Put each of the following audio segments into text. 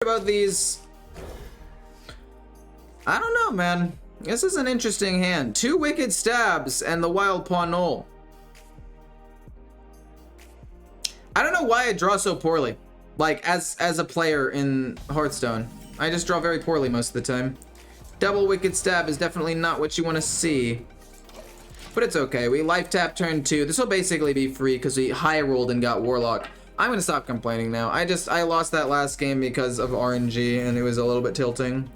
about these. I don't know, man. This is an interesting hand. 2 Wicked Stabs and the Wild Pawn Knoll. I don't know why I draw so poorly. Like, as a player in Hearthstone. I just draw very poorly most of the time. Double Wicked Stab is definitely not what you want to see. But it's okay. We life tap turn 2. This will basically be free because we high rolled and got Warlock. I'm gonna stop complaining now. I lost that last game because of RNG and it was a little bit tilting.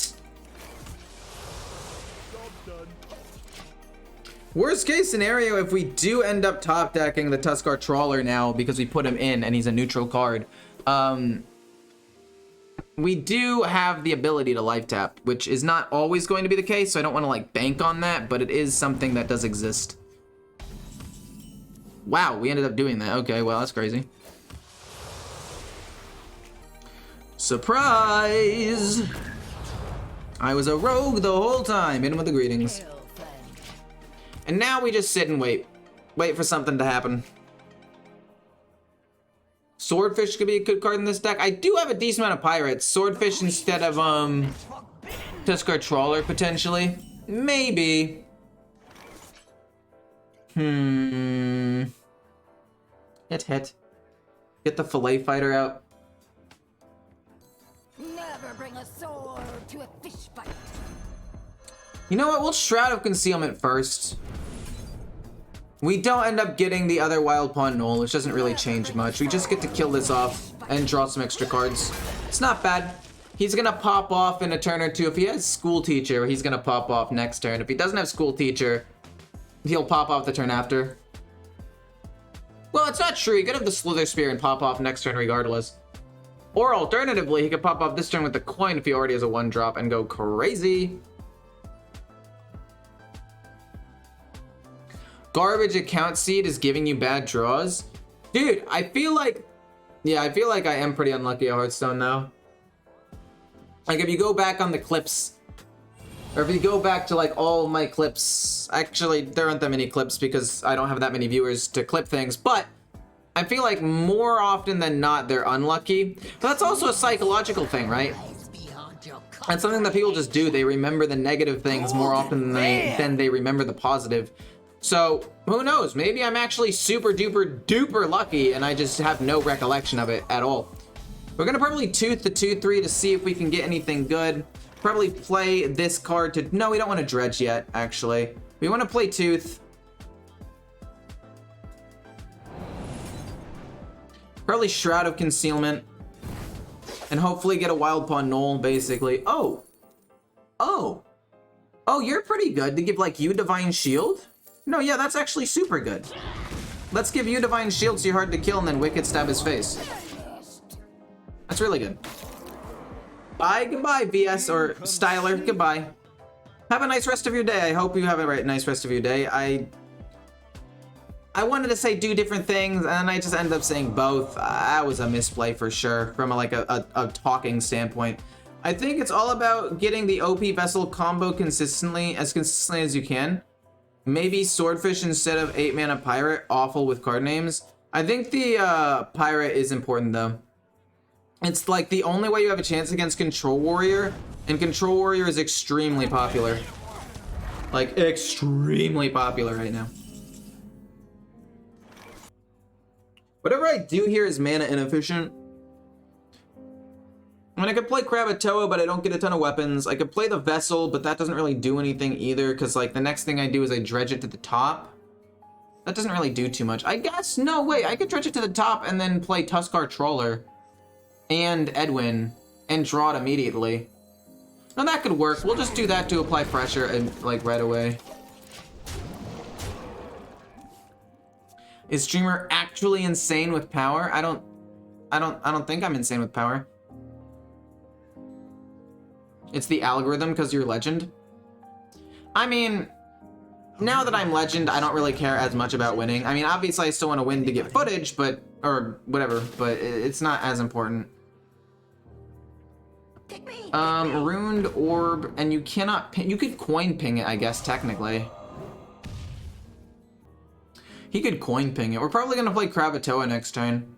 Worst case scenario, if we do end up top decking the Tuskar Trawler now because we put him in and he's a neutral card, we do have the ability to life tap, which is not always going to be the case, so I don't want to like bank on that, but it is something that does exist. Wow, we ended up doing that. Okay, well, that's crazy. Surprise! I was a rogue the whole time, in with the greetings. And now we just sit and wait. Wait for something to happen. Swordfish could be a good card in this deck. I do have a decent amount of pirates. Swordfish instead of Tuskar Trawler potentially. Maybe. Hit. Get the fillet fighter out. Never bring a sword to a fish fight. You know what? We'll Shroud of Concealment first. We don't end up getting the other Wild Pawn Knoll, which doesn't really change much. We just get to kill this off and draw some extra cards. It's not bad. He's gonna pop off in a turn or two. If he has School Teacher, he's gonna pop off next turn. If he doesn't have School Teacher, he'll pop off the turn after. Well, it's not true. He could have the Slither Spear and pop off next turn regardless. Or alternatively, he could pop off this turn with the coin if he already has a 1-drop and go crazy. Garbage Account Seed is giving you bad draws. Dude, I feel like... Yeah, I feel like I am pretty unlucky at Hearthstone now. Like, if you go back on the clips... Or if you go back to, like, all my clips... Actually, there aren't that many clips because I don't have that many viewers to clip things. But I feel like more often than not, they're unlucky. But that's also a psychological thing, right? That's something that people just do. They remember the negative things more often than they remember the positive. So, who knows? Maybe I'm actually super duper duper lucky and I just have no recollection of it at all. We're gonna probably tooth the 2-3 to see if we can get anything good. Probably play this card to... No, we don't want to dredge yet, actually. We want to play tooth. Probably Shroud of Concealment. And hopefully get a Wild Pawn Knoll, basically. Oh! Oh! Oh, you're pretty good to give, like, you Divine Shield? No, yeah, that's actually super good. Let's give you Divine Shield so you're hard to kill and then Wicked Stab his face. That's really good. Bye, goodbye, VS or Styler, goodbye. Have a nice rest of your day. I hope you have a nice rest of your day. I wanted to say do different things and I just ended up saying both. That was a misplay for sure from a talking standpoint. I think it's all about getting the OP Vessel combo consistently as you can. Maybe Swordfish instead of 8-mana Pirate, awful with card names. I think the Pirate is important though. It's like the only way you have a chance against Control Warrior, and Control Warrior is extremely popular. Like, extremely popular right now. Whatever I do here is mana inefficient. I mean, I could play Krakatoa, but I don't get a ton of weapons. I could play the Vessel, but that doesn't really do anything either, because, like, the next thing I do is I dredge it to the top. That doesn't really do too much. I guess, no, wait, I could dredge it to the top and then play Tuskar Trawler and Edwin and draw it immediately. Now, that could work. We'll just do that to apply pressure and, like, right away. Is Dreamer actually insane with power? I don't think I'm insane with power. It's the algorithm because you're legend. I mean, now that I'm legend, I don't really care as much about winning. I mean, obviously I still want to win to get footage, but, or whatever, but it's not as important. Ruined Orb, and you cannot ping, you could coin ping it, I guess, technically. He could coin ping it. We're probably gonna play Krakatoa next turn.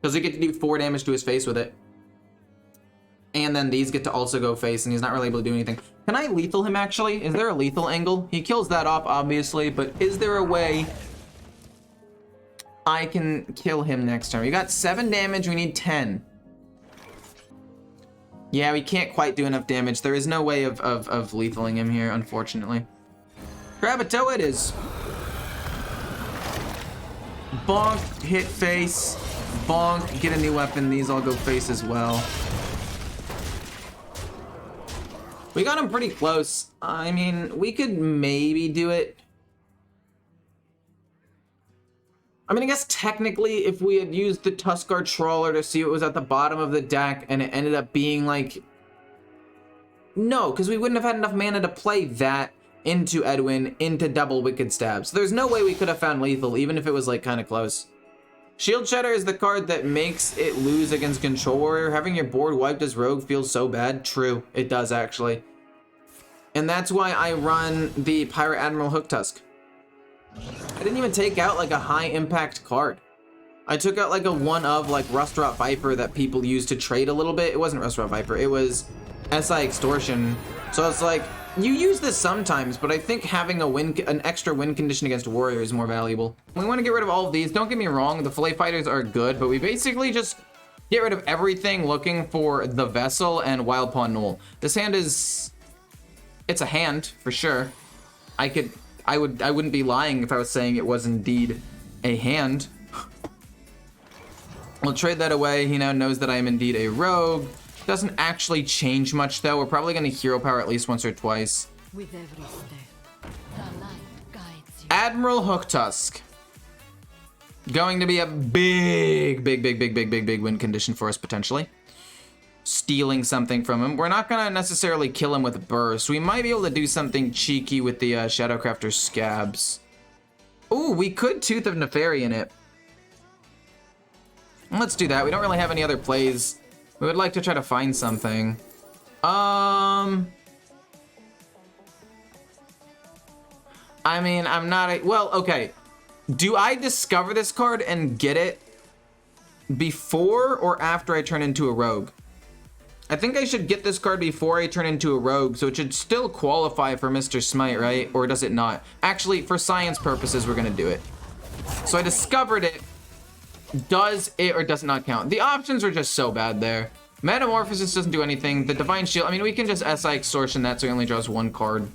Because we get to do 4 damage to his face with it. And then these get to also go face, and he's not really able to do anything. Can I lethal him, actually? Is there a lethal angle? He kills that off, obviously, but is there a way I can kill him next turn? We got 7 damage, we need 10. Yeah, we can't quite do enough damage. There is no way of lethaling him here, unfortunately. Grab-a-toe it is. Bonk, hit face. Bonk, get a new weapon. These all go face as well. We got him pretty close. I mean, we could maybe do it. I mean, I guess technically if we had used the Tuskar Trawler to see what was at the bottom of the deck and it ended up being like... No, because we wouldn't have had enough mana to play that into Edwin, into double Wicked Stab. So there's no way we could have found lethal, even if it was like kind of close. Shield Shatter is the card that makes it lose against Control Warrior. Having your board wiped as Rogue feels so bad. True, it does actually. And that's why I run the Pirate Admiral Hook Tusk. I didn't even take out like a high impact card. I took out like a one of like Rustrot Viper that people use to trade a little bit. It wasn't Rustrot Viper, it was SI Extortion. So it's like, you use this sometimes, but I think having an extra win condition against Warrior is more valuable. We want to get rid of all of these. Don't get me wrong, the Fillet Fighters are good, but we basically just get rid of everything looking for the Vessel and Wild Pawn Null. This hand is... It's a hand, for sure. I wouldn't be lying if I was saying it was indeed a hand. We'll trade that away. He now knows that I am indeed a rogue. Doesn't actually change much though. We're probably going to hero power at least once or twice. With every step, the light guides you. Admiral Hook Tusk. Going to be a big win condition for us potentially. Stealing something from him. We're not going to necessarily kill him with burst. We might be able to do something cheeky with the Shadowcrafter Scabs. Ooh, we could Tooth of Nefarian it. Let's do that. We don't really have any other plays. We would like to try to find something. I mean, I'm not well, okay. Do I discover this card and get it before or after I turn into a rogue? I think I should get this card before I turn into a rogue, so it should still qualify for Mr. Smite, right? Or does it not? Actually, for science purposes, we're gonna do it. So I discovered it. Does it or does it not count? The options are just so bad there. Metamorphosis doesn't do anything. The Divine Shield, I mean, we can just SI Extortion that so he only draws one card.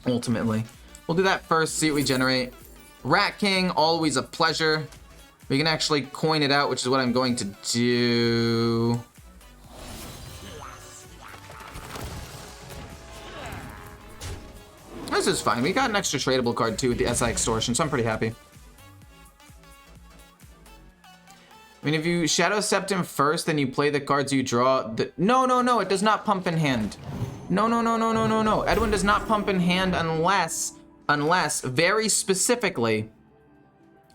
Ultimately. We'll do that first, see what we generate. Rat King, always a pleasure. We can actually coin it out, which is what I'm going to do. This is fine. We got an extra tradable card too with the SI Extortion, so I'm pretty happy. I mean, if you Shadow Septim first, then you play the cards you draw. No, it does not pump in hand. No. Edwin does not pump in hand unless, very specifically,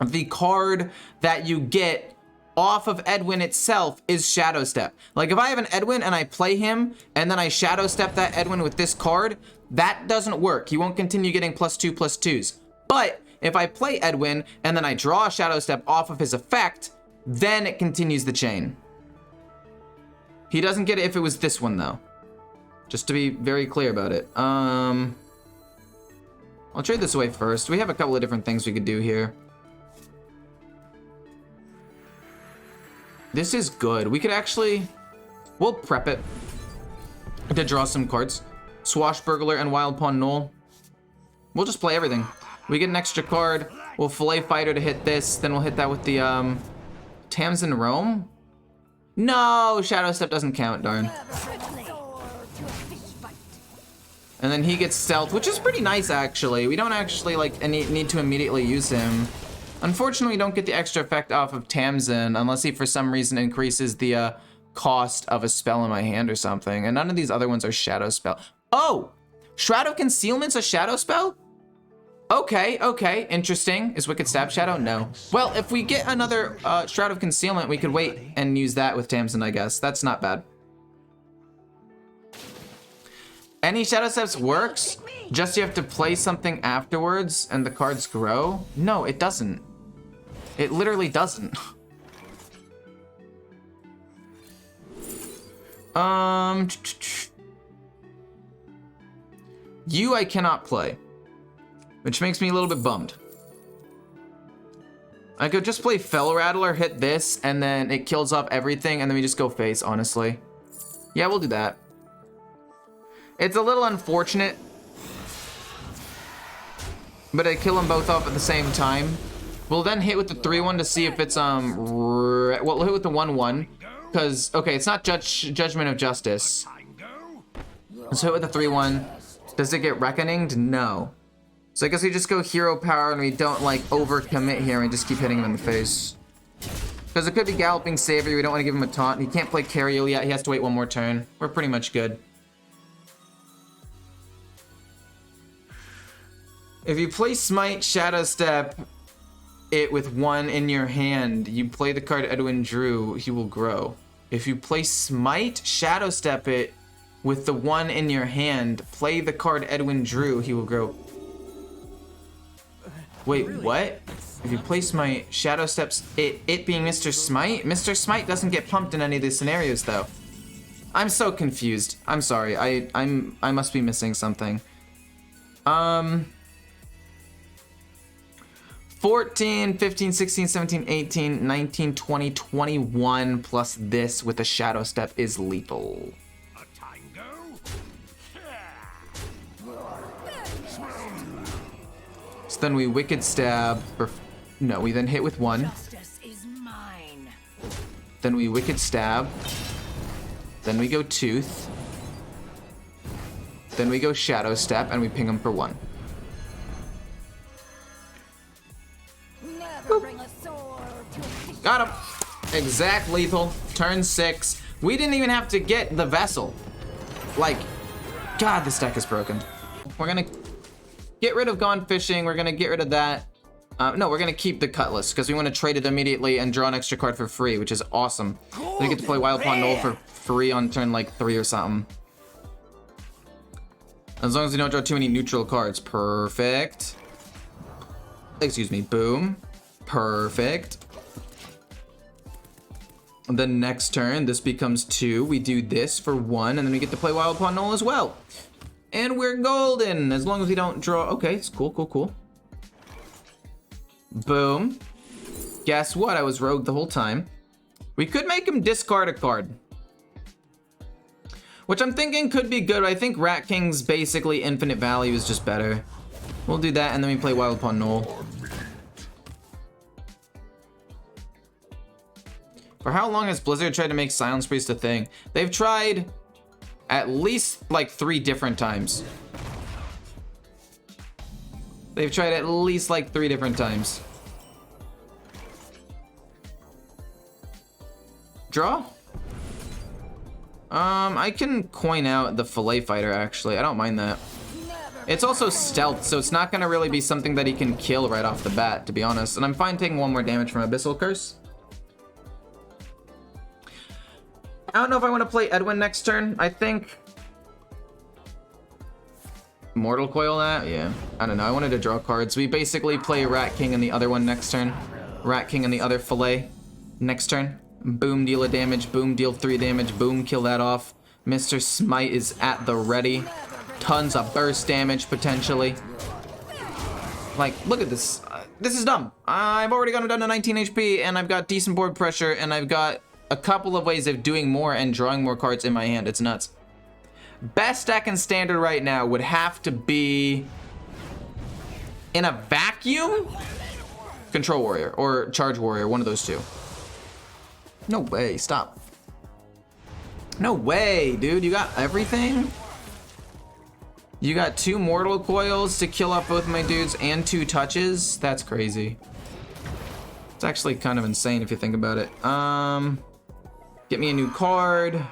the card that you get off of Edwin itself is Shadow Step. Like, if I have an Edwin and I play him, and then I Shadow Step that Edwin with this card, that doesn't work. He won't continue getting +2/+2s. But if I play Edwin, and then I draw a Shadow Step off of his effect, then it continues the chain. He doesn't get it if it was this one, though. Just to be very clear about it. I'll trade this away first. We have a couple of different things we could do here. This is good. We could actually... We'll prep it to draw some cards. Swashbuckler and Wild Pawn Null. We'll just play everything. We get an extra card. We'll Fillet Fighter to hit this. Then we'll hit that with the Tamsin Rome? No, Shadow Step doesn't count, darn. And then he gets Stealth, which is pretty nice, actually. We don't actually, like, need to immediately use him. Unfortunately, we don't get the extra effect off of Tamsin unless he, for some reason, increases the cost of a spell in my hand or something. And none of these other ones are Shadow Spell. Oh! Shroud of Concealment's a Shadow Spell? Okay, interesting. Is Wicked Stab Shadow? No. Well, if we get another Shroud of Concealment, we could wait and use that with Tamsin, I guess. That's not bad. Any Shadow Steps works, just you have to play something afterwards and the cards grow? No, it doesn't. It literally doesn't. You I cannot play, which makes me a little bit bummed. I could just play Fell Rattler, hit this, and then it kills off everything, and then we just go face, honestly. Yeah, we'll do that. It's a little unfortunate, but I kill them both off at the same time. We'll then hit with the 3-1 to see if it's, we'll hit with the 1-1, because, okay, it's not Judgment of Justice. Let's hit with the 3-1. Does it get Reckoninged? No. So I guess we just go hero power and we don't like overcommit here and we just keep hitting him in the face. Because it could be Galloping Savior, we don't want to give him a taunt. He can't play Carriel yet, he has to wait one more turn. We're pretty much good. If you play Smite, Shadow Step it with 1 in your hand, you play the card Edwin Drew, he will grow. If you play Smite, Shadow Step it with the 1 in your hand, play the card Edwin Drew, he will grow. Wait, what? If you play Smite, Shadow Steps it being Mr. Smite? Mr. Smite doesn't get pumped in any of these scenarios though. I'm so confused. I'm sorry. I must be missing something. 14, 15, 16, 17, 18, 19, 20, 21 plus this with a Shadow Step is lethal. So then we Wicked Stab, or no, we then hit with 1. Justice is mine. Then we Wicked Stab. Then we go Tooth. Then we go Shadow Step, and we ping him for 1. Never bring a sword to a Got him. Exact lethal. Turn 6. We didn't even have to get the Vessel. Like, God, this deck is broken. We're gonna get rid of Gone Fishing. We're gonna get rid of that. No, we're gonna keep the Cutlass because we want to trade it immediately and draw an extra card for free, which is awesome. We get to play Wild Pawn Knoll for free on turn like 3 or something. As long as we don't draw too many neutral cards. Perfect. Excuse me. Boom. Perfect. And then next turn, this becomes 2. We do this for 1, and then we get to play Wild Pawn Knoll as well. And we're golden, as long as we don't draw. Okay, it's cool, cool, cool. Boom. Guess what? I was rogue the whole time. We could make him discard a card, which I'm thinking could be good. I think Rat King's basically infinite value is just better. We'll do that, and then we play Wild Pawn Knoll. For how long has Blizzard tried to make Silence Priest a thing? They've tried at least like 3 different times. They've tried at least like 3 different times. Draw? I can coin out the Fillet Fighter actually. I don't mind that. It's also stealth, so it's not gonna really be something that he can kill right off the bat, to be honest. And I'm fine taking 1 more damage from Abyssal Curse. I don't know if I want to play Edwin next turn. I think Mortal Coil that? Yeah. I don't know. I wanted to draw cards. We basically play Rat King and the other one next turn. Rat King and the other Fillet next turn. Boom, deal a damage. Boom, deal 3 damage. Boom, kill that off. Mr. Smite is at the ready. Tons of burst damage, potentially. Like, look at this. This is dumb. I've already got him down to 19 HP, and I've got decent board pressure, and I've got a couple of ways of doing more and drawing more cards in my hand. It's nuts. Best deck in Standard right now would have to be, in a vacuum, Control Warrior or Charge Warrior, one of those 2. No way, stop. No way, dude, you got everything? You got 2 Mortal Coils to kill off both my dudes and 2 touches? That's crazy. It's actually kind of insane if you think about it. Get me a new card.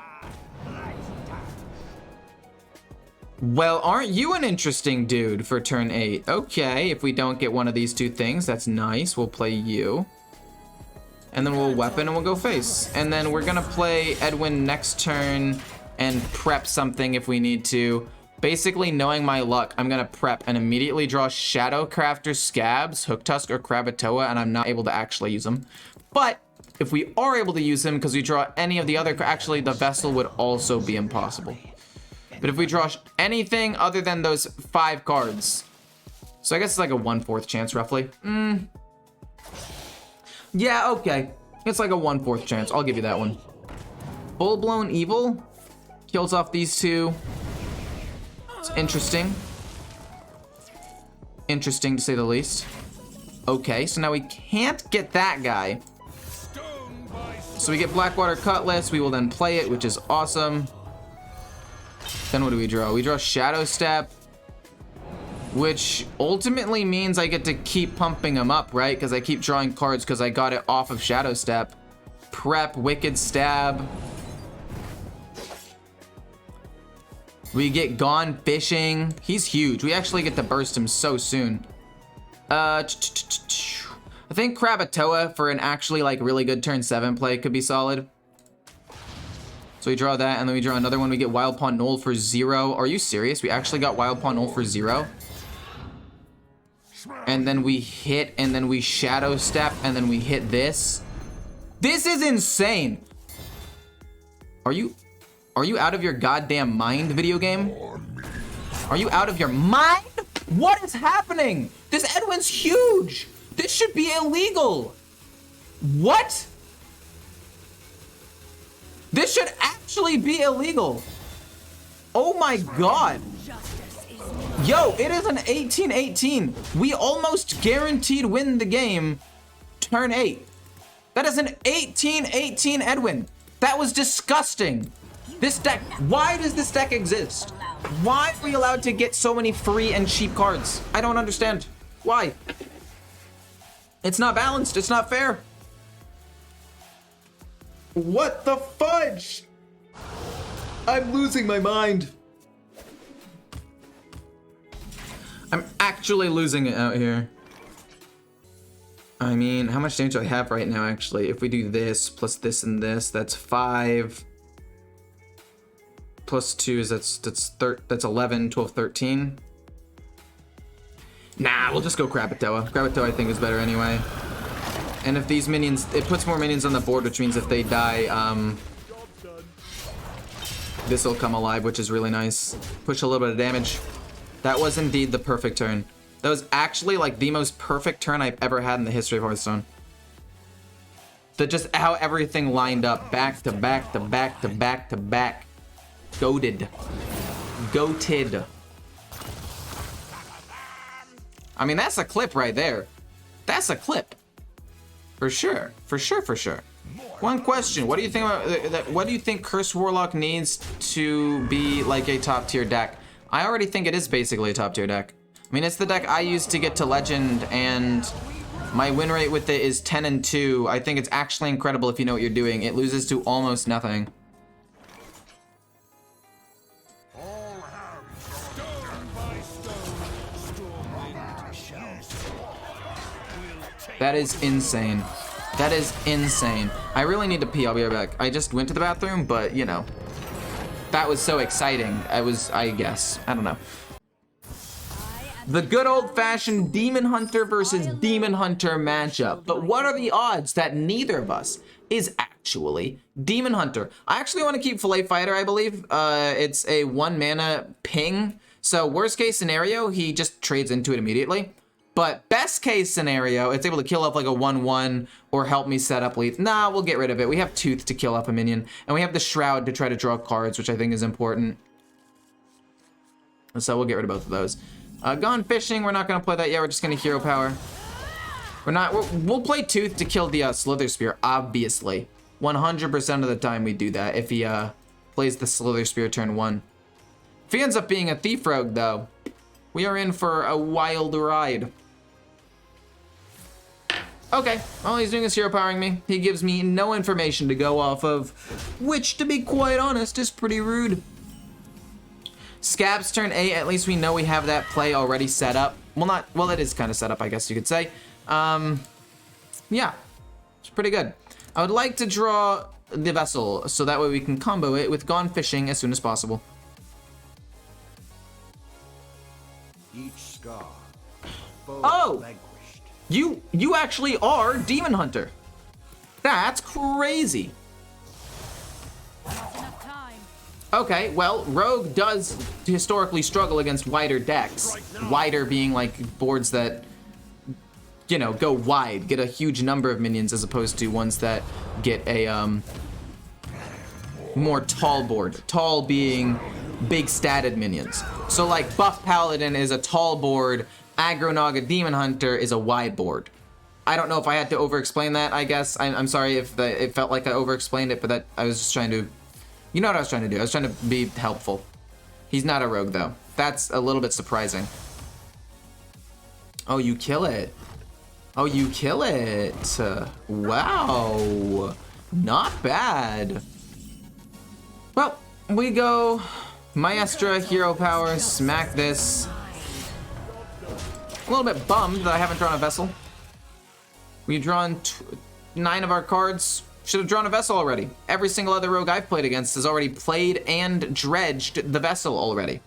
Well, aren't you an interesting dude for turn 8? Okay, if we don't get one of these 2 things, that's nice. We'll play you. And then we'll weapon and we'll go face. And then we're gonna play Edwin next turn and prep something if we need to. Basically, knowing my luck, I'm gonna prep and immediately draw Shadow Crafter Scabs, Hook Tusk, or Kravatoa, and I'm not able to actually use them. But if we are able to use him, because we draw any of the other, actually the vessel would also be impossible. But if we draw anything other than those 5 cards, so I guess it's like a 1/4 chance roughly. Yeah, okay. It's like a 1/4 chance. I'll give you that one. Full-blown evil kills off these 2. It's interesting. Interesting to say the least. Okay, so now we can't get that guy. So we get Blackwater Cutlass. We will then play it, which is awesome. Then what do we draw? We draw Shadow Step, which ultimately means I get to keep pumping them up, right? Because I keep drawing cards because I got it off of Shadow Step. Prep, Wicked Stab. We get Gone Fishing. He's huge. We actually get to burst him so soon. I think Krakatoa for an actually like really good turn 7 play could be solid. So we draw that, and then we draw another one. We get Wild Pawn Knoll for 0. Are you serious? We actually got Wild Pawn Knoll for 0. And then we hit, and then we Shadow Step, and then we hit this. This is insane. Are you out of your goddamn mind, video game? Are you out of your mind? What is happening? This Edwin's huge. This should be illegal. What? This should actually be illegal. Oh my god. Yo, it is an 18-18. We almost guaranteed win the game turn 8. That is an 18-18 Edwin. That was disgusting. This deck, why does this deck exist? Why are we allowed to get so many free and cheap cards? I don't understand. Why? It's not balanced. It's not fair. What the fudge? I'm losing my mind. I'm actually losing it out here. I mean, how much damage do I have right now, actually? If we do this, plus this and this, that's 5. Plus 2 is that's 11, 12, 13. Nah, we'll just go Krakatoa. Krakatoa I think is better anyway. And if these minions, it puts more minions on the board, which means if they die, this will come alive, which is really nice. Push a little bit of damage. That was indeed the perfect turn. That was actually like the most perfect turn I've ever had in the history of Hearthstone. Just how everything lined up, back to back to back to back to back. Goated. Goated. I mean, that's a clip right there. That's a clip. For sure. For sure, for sure. One question. What do you think about what do you think Curse Warlock needs to be like a top tier deck? I already think it is basically a top tier deck. I mean, it's the deck I used to get to Legend, and my win rate with it is 10-2. I think it's actually incredible if you know what you're doing. It loses to almost nothing. That is insane. That is insane. I really need to pee. I'll be right back. I just went to the bathroom, but you know, that was so exciting. I guess. I don't know. The good old-fashioned Demon Hunter versus Demon Hunter matchup. But what are the odds that neither of us is actually Demon Hunter? I actually want to keep Fillet Fighter, I believe. It's a 1 mana ping. So worst case scenario, he just trades into it immediately. But best case scenario, it's able to kill off like a 1/1 or help me set up leads. Nah, we'll get rid of it. We have Tooth to kill off a minion. And we have the Shroud to try to draw cards, which I think is important. So we'll get rid of both of those. Gone Fishing, we're not going to play that yet. We're just going to Hero Power. We'll play Tooth to kill the Slither Spear, obviously. 100% of the time we do that if he plays the Slither Spear turn 1. If he ends up being a Thief Rogue, though, we are in for a wild ride. Okay, all he's doing is hero powering me. He gives me no information to go off of, which, to be quite honest, is pretty rude. Scab's turn 8, at least we know we have that play already set up. Well, it is kind of set up, I guess you could say. Yeah, it's pretty good. I would like to draw the Vessel, so that way we can combo it with Gone Fishing as soon as possible. Each scar, oh! You actually are Demon Hunter. That's crazy. Enough time. Okay, well, Rogue does historically struggle against wider decks. Wider being like boards that, you know, go wide, get a huge number of minions as opposed to ones that get a more tall board. Tall being big statted minions. So like Buff Paladin is a tall board, Aggro Naga Demon Hunter is a wide board. I don't know if I had to over-explain that, I guess. I'm sorry if it felt like I over-explained it, but that I was just trying to... You know what I was trying to do. I was trying to be helpful. He's not a rogue, though. That's a little bit surprising. Oh, you kill it. Oh, you kill it. Wow. Not bad. Well, we go Maestra, Hero Power, smack this. A little bit bummed that I haven't drawn a vessel. We've drawn 9 of our cards. Should have drawn a vessel already. Every single other rogue I've played against has already played and dredged the vessel already.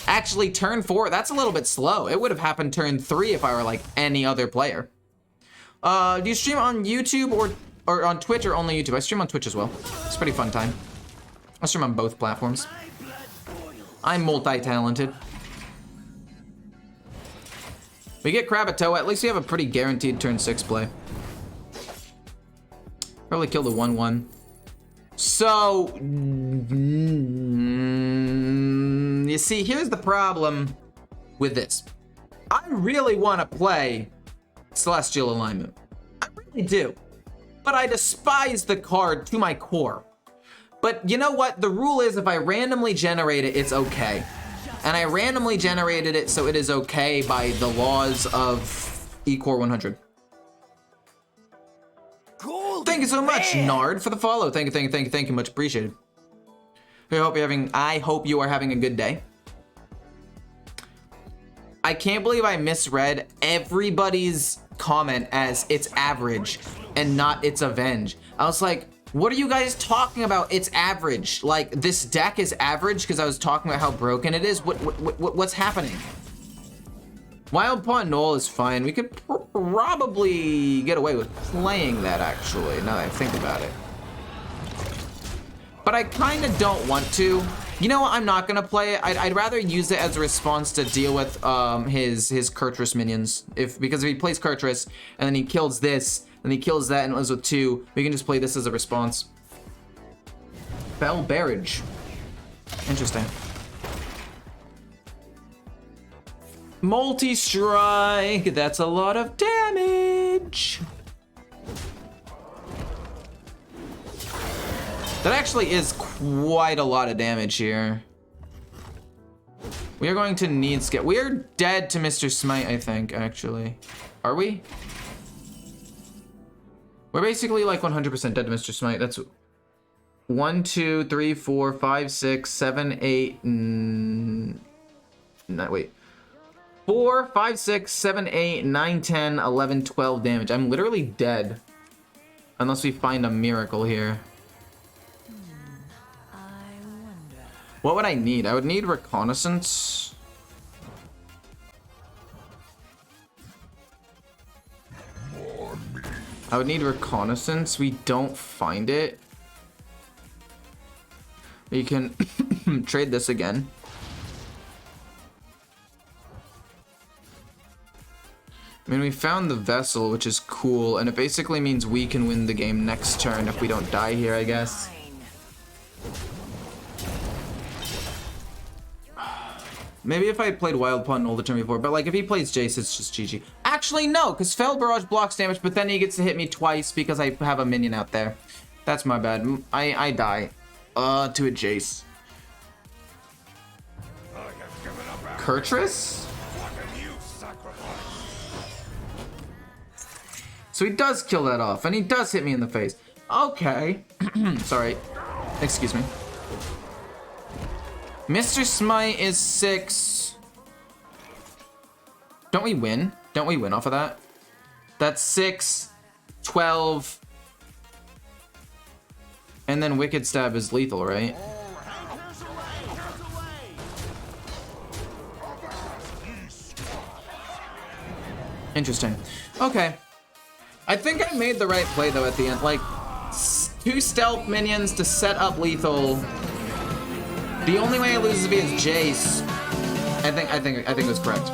Actually, turn 4, that's a little bit slow. It would have happened turn 3 if I were like any other player. Do you stream on YouTube or on Twitch or only YouTube? I stream on Twitch as well. It's a pretty fun time. I stream on both platforms. I'm multi-talented. We get Krabatoa, at least we have a pretty guaranteed turn 6 play. Probably kill the 1/1. So, you see, here's the problem with this. I really want to play Celestial Alignment. I really do. But I despise the card to my core. But you know what? The rule is if I randomly generate it, it's okay. And I randomly generated it, so it is okay by the laws of Ecore 100. Thank you so much, Nard, for the follow. Thank you, much appreciated. I hope you are having a good day. I can't believe I misread everybody's comment as it's average and not it's avenge. I was like, what are you guys talking about? It's average. Like, this deck is average because I was talking about how broken it is. What's happening? Wild Pawn Knoll is fine. We could probably get away with playing that, actually, now that I think about it. But I kind of don't want to. You know what? I'm not going to play it. I'd rather use it as a response to deal with his Kurtrus minions. Because if he plays Kurtrus and then he kills this, and he kills that and lives with 2, we can just play this as a response. Fell Barrage. Interesting. Multi-strike, that's a lot of damage. That actually is quite a lot of damage here. We are going to need skip. We are dead to Mr. Smite, I think, actually. Are we? We're basically like 100% dead to Mr. Smite. That's 1, 2, 3, 4, 5, 6, 7, 8, wait. 4, 5, 6, 7, 8, 9, 10, 11, 12 damage. I'm literally dead. Unless we find a miracle here. What would I need? I would need reconnaissance. I would need reconnaissance. We don't find it. We can trade this again. I mean, we found the vessel, which is cool, and it basically means we can win the game next turn if we don't die here, I guess. Maybe if I had played Wild Pawn all the turn before, but like if he plays Jace, it's just GG. Actually, no, because Fell Barrage blocks damage, but then he gets to hit me twice because I have a minion out there. That's my bad. I die. To a Jace. Kurtrus? So he does kill that off, and he does hit me in the face. Okay. Sorry. Excuse me. Mr. Smite is 6. Don't we win? Don't we win off of that? That's 6, 12. And then Wicked Stab is lethal, right? Interesting. Okay. I think I made the right play though at the end. Like, 2 stealth minions to set up lethal. The only way I lose is if he has Jace. I think it was correct.